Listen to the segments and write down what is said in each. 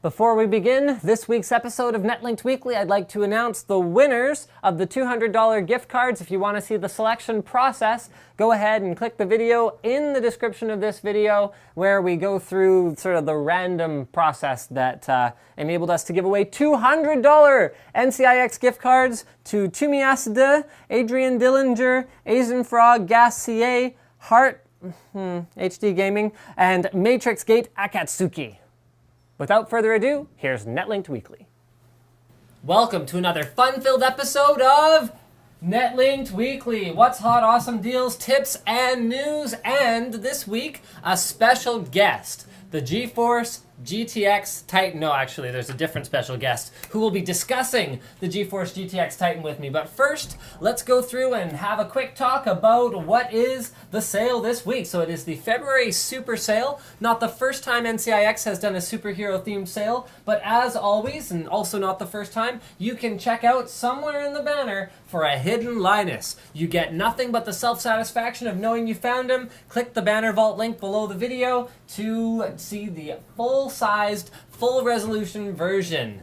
Before we begin this week's episode of Netlinked Weekly, I'd like to announce the winners of the $200 gift cards. If you want to see the selection process, go ahead and click the video in the description of this video where we go through sort of the random process that enabled us to give away $200 NCIX gift cards to Tumiasde, Adrian Dillinger, Asian Frog, Gassier, Hart, HD Gaming, and Matrix Gate Akatsuki. Without further ado, here's Netlinked Weekly. Welcome to another fun-filled episode of Netlinked Weekly. What's hot, awesome deals, tips, and news. And this week, a special guest, the GeForce GTX Titan. No, actually, there's a different special guest who will be discussing the GeForce GTX Titan with me. But first, let's go through and have a quick talk about what is the sale this week. So it is the February Super Sale. Not the first time NCIX has done a superhero-themed sale, but as always, and also not the first time, you can check out somewhere in the banner for a hidden Linus. You get nothing but the self-satisfaction of knowing you found him. Click the banner vault link below the video to see the full-sized, full-resolution version.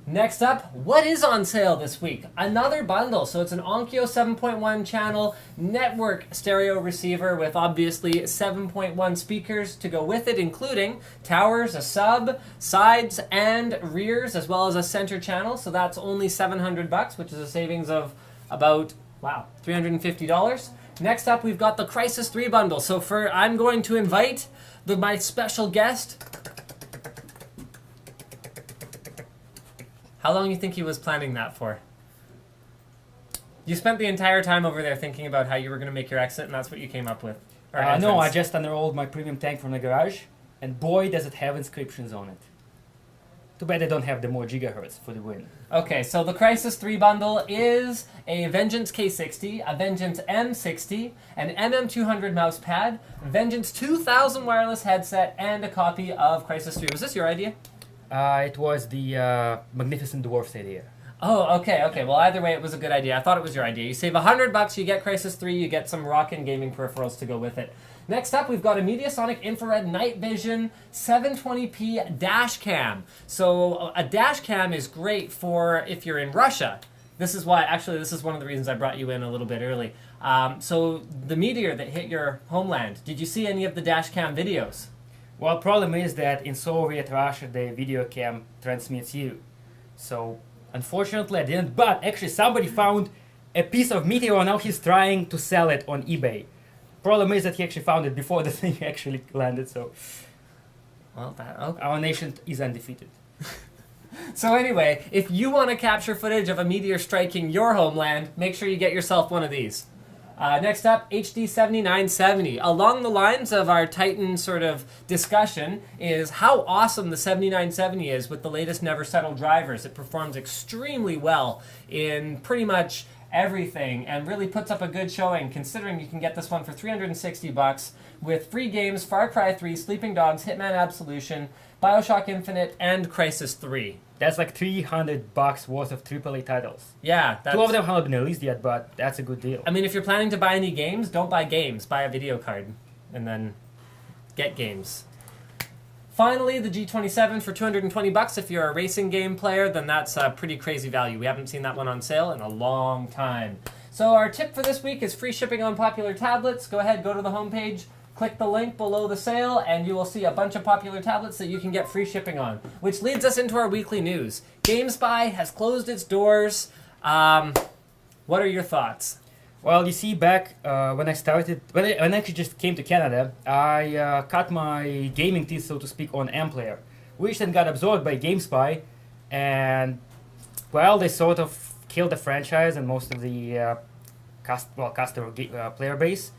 Next up, what is on sale this week? Another bundle. So it's an Onkyo 7.1 channel network stereo receiver with obviously 7.1 speakers to go with it, including towers, a sub, sides, and rears, as well as a center channel. So that's only $700, which is a savings of about, wow, $350. Next up, we've got the Crysis 3 bundle. So I'm going to invite my special guest. How long do you think he was planning that for? You spent the entire time over there thinking about how you were going to make your exit, and that's what you came up with? No, I just unrolled my premium tank from the garage, and boy, does it have inscriptions on it. Too bad I don't have the more gigahertz for the win. Okay, so the Crysis 3 bundle is a Vengeance K60, a Vengeance M60, an MM200 mouse pad, Vengeance 2000 wireless headset, and a copy of Crysis 3. Was this your idea? It was the Magnificent Dwarf's idea. Oh, okay. Well, either way, it was a good idea. I thought it was your idea. You save $100, you get Crysis 3, you get some rockin' gaming peripherals to go with it. Next up, we've got a Mediasonic Infrared Night Vision 720p dash cam. So a dash cam is great for if you're in Russia. This is one of the reasons I brought you in a little bit early. So the meteor that hit your homeland, did you see any of the dash cam videos? Well, problem is that in Soviet Russia, the video cam transmits you. So, unfortunately, I didn't. But actually, somebody found a piece of meteor, and now he's trying to sell it on eBay. Problem is that he actually found it before the thing actually landed, so... Well, okay. Our nation is undefeated. So anyway, if you want to capture footage of a meteor striking your homeland, make sure you get yourself one of these. Next up, HD 7970. Along the lines of our Titan sort of discussion is how awesome the 7970 is with the latest Never Settle drivers. It performs extremely well in pretty much everything and really puts up a good showing considering you can get this one for $360 with free games Far Cry 3, Sleeping Dogs, Hitman Absolution, Bioshock Infinite, and Crysis 3. That's like $300 worth of AAA titles. Yeah. Two of them haven't been released yet, but that's a good deal. I mean, if you're planning to buy any games, don't buy games. Buy a video card and then get games. Finally, the G27 for $220. If you're a racing game player, then that's a pretty crazy value. We haven't seen that one on sale in a long time. So our tip for this week is free shipping on popular tablets. Go ahead, go to the homepage, click the link below the sale, and you will see a bunch of popular tablets that you can get free shipping on. Which leads us into our weekly news. GameSpy has closed its doors. What are your thoughts? Well, you see, back when I actually just came to Canada, I cut my gaming teeth, so to speak, on Amplayer, which then got absorbed by GameSpy, and, well, they sort of killed the franchise and most of the customer player base.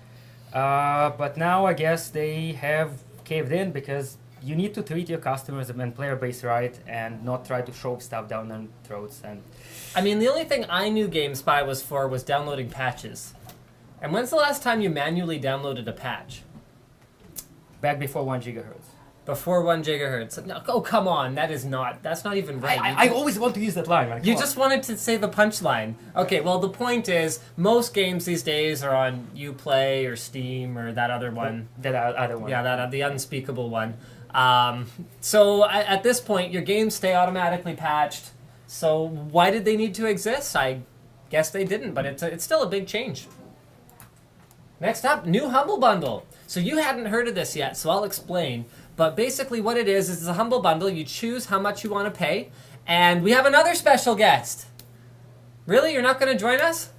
But now I guess they have caved in because you need to treat your customers and player base right and not try to shove stuff down their throats. And I mean, the only thing I knew GameSpy was for was downloading patches. And when's the last time you manually downloaded a patch? Back before 1 gigahertz. Before 1 gigahertz. No, oh, come on. That's not even right. I always want to use that line. Right? You just wanted to say the punchline. Okay, well, the point is, most games these days are on Uplay or Steam or that other one. That other one. Yeah, the unspeakable one. So at this point, your games stay automatically patched. So why did they need to exist? I guess they didn't, but it's still a big change. Next up, new Humble Bundle. So you hadn't heard of this yet, so I'll explain. But basically what it is a Humble Bundle. You choose how much you want to pay. And we have another special guest. Really? You're not going to join us?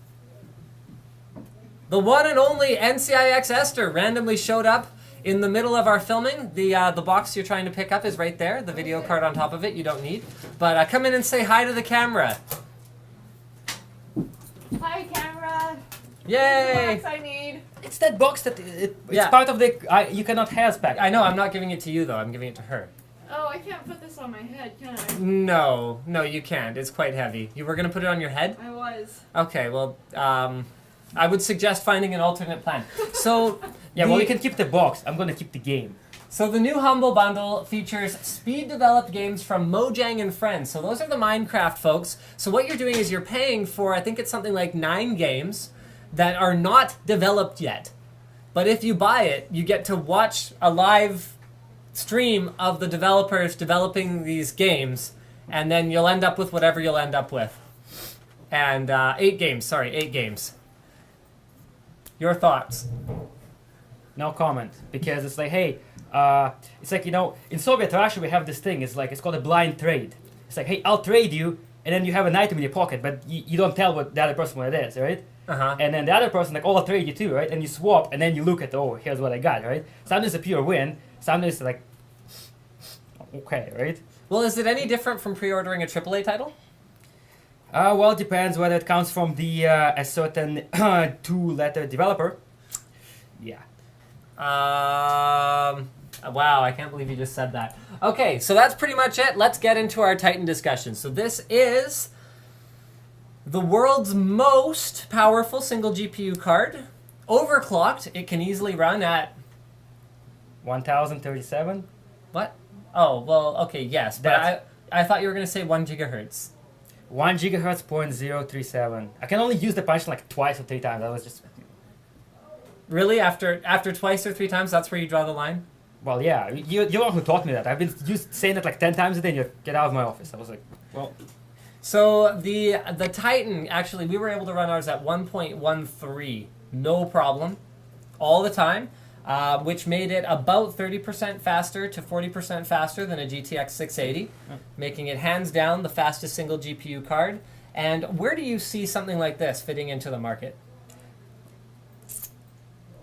The one and only NCIX Esther randomly showed up in the middle of our filming. The box you're trying to pick up is right there. The video card on top of it you don't need. But come in and say hi to the camera. Hi, camera. Yay! The box I need. It's that box that it's part of the you cannot have pack. I know, I'm not giving it to you though, I'm giving it to her. Oh, I can't put this on my head, can I? No, you can't. It's quite heavy. You were going to put it on your head? I was. Okay, well, I would suggest finding an alternate plan. So, yeah, well, you can keep the box. I'm going to keep the game. So the new Humble Bundle features speed-developed games from Mojang and Friends. So those are the Minecraft folks. So what you're doing is you're paying for, I think it's something like 9 games that are not developed yet. But if you buy it, you get to watch a live stream of the developers developing these games, and then you'll end up with whatever you'll end up with. And 8 games. Your thoughts? No comment, because it's like, hey, it's like, you know, in Soviet Russia we have this thing, it's called a blind trade. It's like, hey, I'll trade you, and then you have an item in your pocket, but you don't tell what the other person what it is, right? And then the other person, like, oh, I'll trade you too, right? And you swap, and then you look at, oh, here's what I got, right? Sometimes it's a pure win, sometimes it's like, okay, right? Well, is it any different from pre-ordering a AAA title? Well, it depends whether it comes from the a certain 2-letter developer. Yeah. Wow, I can't believe you just said that. Okay, so that's pretty much it. Let's get into our Titan discussion. So this is the world's most powerful single GPU card. Overclocked, it can easily run at 1037? What? Oh, well, okay, yes, but I thought you were going to say 1 gigahertz. 1 gigahertz, 0.037. I can only use the function like twice or 3 times. That was just... Really? After twice or 3 times, that's where you draw the line? Well, yeah. You're the one who taught me that. I've been saying it like 10 times a day, and you get out of my office. I was like, well... So the Titan, actually, we were able to run ours at 1.13, no problem, all the time, which made it about 30% faster to 40% faster than a GTX 680, making it hands down the fastest single GPU card. And where do you see something like this fitting into the market?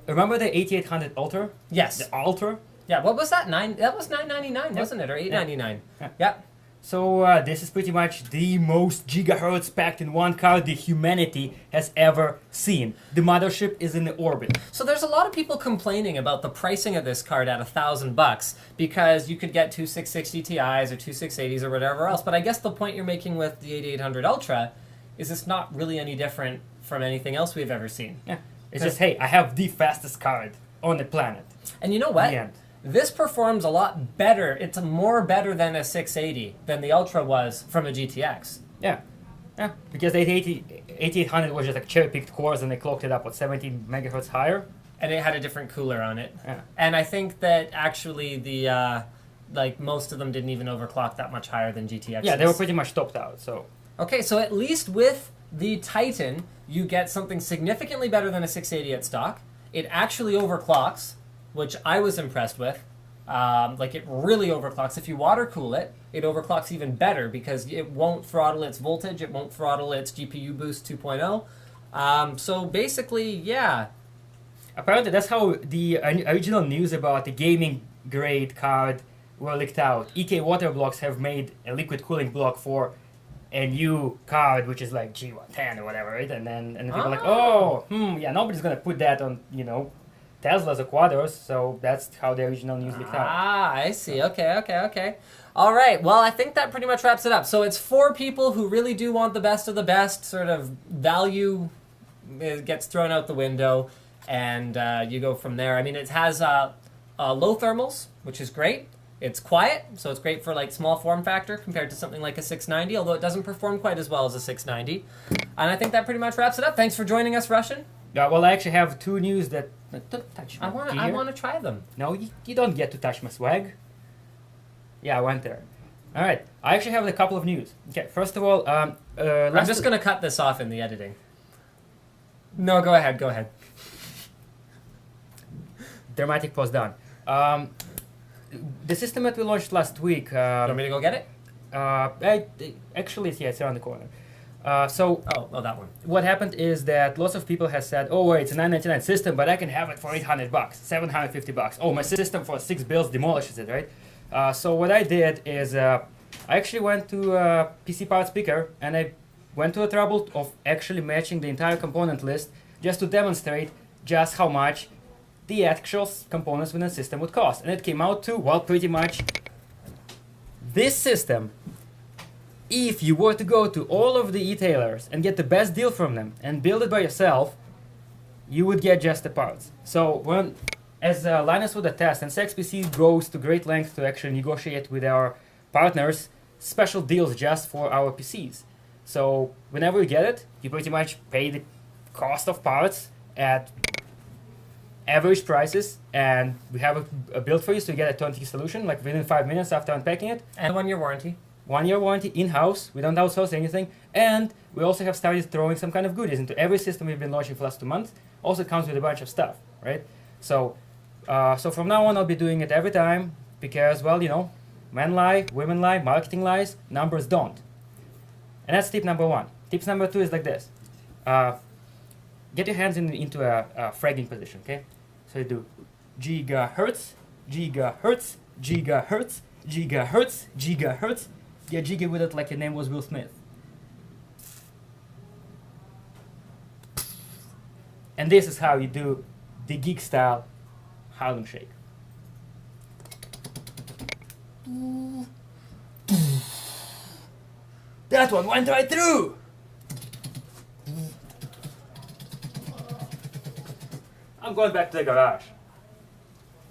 Remember the 8800 Ultra? Yes. The Ultra? Yeah, what was that? That was $999, wasn't it? Or $899? Yeah. So this is pretty much the most gigahertz packed in one card the humanity has ever seen. The mothership is in the orbit. So there's a lot of people complaining about the pricing of this card at $1,000 because you could get 2 660 Ti's or 2 680s or whatever else. But I guess the point you're making with the 8800 Ultra is it's not really any different from anything else we've ever seen. Yeah. It's just, hey, I have the fastest card on the planet. And you know what? This performs a lot better. It's more better than a 680 than the Ultra was from a GTX. Yeah. Yeah. Because the 8800 was just like cherry-picked cores and they clocked it up, 17 megahertz higher? And it had a different cooler on it. Yeah. And I think that actually the, like most of them didn't even overclock that much higher than GTX. Yeah, they were pretty much topped out, so. Okay, so at least with the Titan, you get something significantly better than a 680 at stock. It actually overclocks, which I was impressed with. Like, it really overclocks. If you water cool it, it overclocks even better because it won't throttle its voltage, it won't throttle its GPU boost 2.0. So basically, yeah. Apparently that's how the original news about the gaming grade card were leaked out. EK Water Blocks have made a liquid cooling block for a new card, which is like G110 or whatever, right? And people are like, oh, yeah, nobody's gonna put that on, you know, Teslas or Quadros, so that's how the original news leaked out. Ah, I see. Okay. All right, well, I think that pretty much wraps it up. So it's for people who really do want the best of the best, sort of value gets thrown out the window, and you go from there. I mean, it has low thermals, which is great. It's quiet, so it's great for like small form factor compared to something like a 690, although it doesn't perform quite as well as a 690. And I think that pretty much wraps it up. Thanks for joining us, Russian. Yeah, well, I actually have 2 news that... Don't touch my I want to try them. No, you don't get to touch my swag. Yeah, I went there. All right. I actually have a couple of news. Okay. First of all, I'm just going to cut this off in the editing. No, go ahead. Go ahead. Dramatic pause done. The system that we launched last week. You want me to go get it? Actually, it's around the corner. Oh, that one. What happened is that lots of people have said, "Oh, wait, it's a $9.99 system, but I can have it for $800, $750. Oh, my system for 6 bills demolishes it, right?" So what I did is I actually went to PC Parts Picker and I went to the trouble of actually matching the entire component list just to demonstrate just how much the actual components within the system would cost. And it came out to, well, pretty much this system. If you were to go to all of the e-tailers and get the best deal from them and build it by yourself, you would get just the parts. So when, as Linus would attest, NCIX PC goes to great lengths to actually negotiate with our partners special deals just for our PCs. So whenever you get it, you pretty much pay the cost of parts at average prices, and we have a build for you, so you get a turnkey solution like within 5 minutes after unpacking it. And 1-year warranty. 1-year warranty in-house. We don't outsource anything, and we also have started throwing some kind of goodies into every system we've been launching for the last 2 months. Also comes with a bunch of stuff, right? So, so from now on, I'll be doing it every time because, well, you know, men lie, women lie, marketing lies, numbers don't. And that's tip number 1. Tips number 2 is like this: get your hands into a fragging position, okay? So you do gigahertz, gigahertz, gigahertz, gigahertz, gigahertz. Get jiggy with it like your name was Will Smith. And this is how you do the geek style Harlem Shake. That one went right through! I'm going back to the garage.